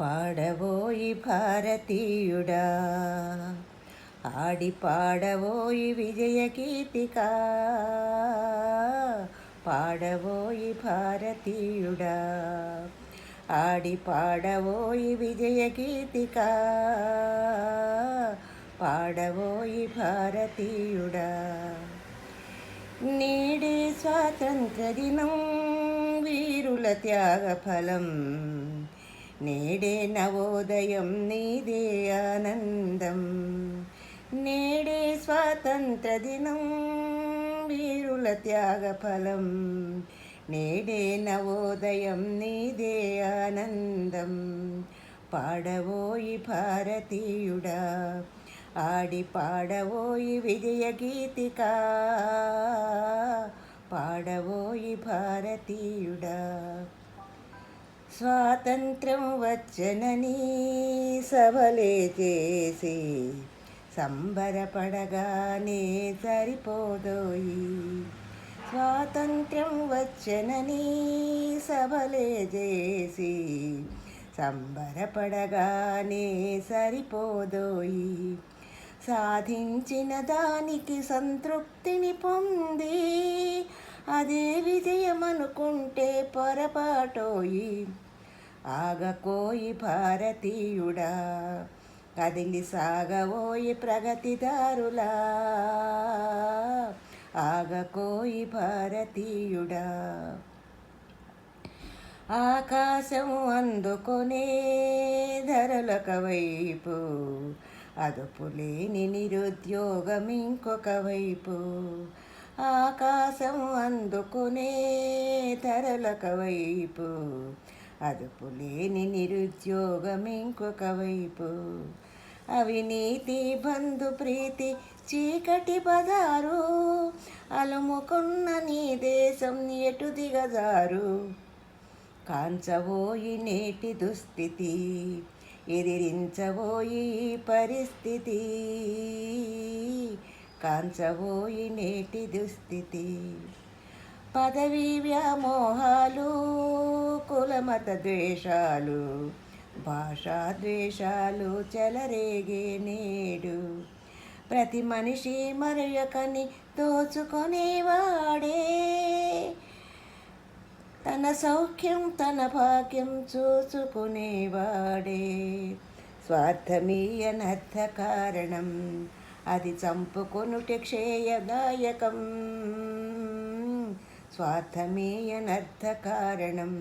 పాడవోయి భారతీయుడా, ఆడి పాడవోయి విజయ గీతికా. పాడవోయి భారతీయుడా, ఆడి పాడవోయి విజయ గీతికా. పాడవోయి భారతీయుడా. నేడే స్వాతంత్ర దినం, వీరుల త్యాగ ఫలం. నేడే నవోదయం, నీదే ఆనందం. నేడే స్వాతంత్ర దినం, వీరుల త్యాగ ఫలం. నేడే నవోదయం, నీదే ఆనందం. పాడవోయి భారతీయుడా, ఆడి పాడవోయి విజయ గీతికా. పాడవోయి భారతీయుడా. స్వాతంత్ర్యం వచ్చనని సభలే చేసి సంబరపడగానే సరిపోదోయి. స్వాతంత్ర్యం వచ్చనని సభలే చేసి సంబరపడగానే సరిపోదోయి. సాధించిన దానికి సంతృప్తిని పొంది అదే విజయమనుకుంటే పొరపాటోయి. ఆగకోయి భారతీయుడా, కదిలి సాగవోయి ప్రగతిదారులా. ఆగకోయి భారతీయుడా. ఆకాశం అందుకొనే ధరలొక వైపు, అదుపులేని నిరుద్యోగం ఇంకొక వైపు. ఆకాశం అందుకునే ధరలొక వైపు, అదుపులేని నిరుద్యోగం ఇంకొక వైపు. అవినీతి బంధు ప్రీతి చీకటి బజారు, అలుముకున్న నీ దేశం ఎటు దిగజారు. కాంచవోయి నేటి దుస్థితి, ఎదిరించవోయి పరిస్థితి. కాంచవోయి నేటి దుస్థితి. పదవీ వ్యామోహాలు, కులమత ద్వేషాలు, భాషా ద్వేషాలు చెలరేగే నేడు. ప్రతి మనిషి మరొకని దోచుకొనేవాడే, తన సౌఖ్యం తన భాగ్యం చూసుకునేవాడే. స్వార్థమీయనర్థ కారణం, అది చంపుకొనుట క్షేయదాయకం. స్వార్థమీయనర్థ కారణం,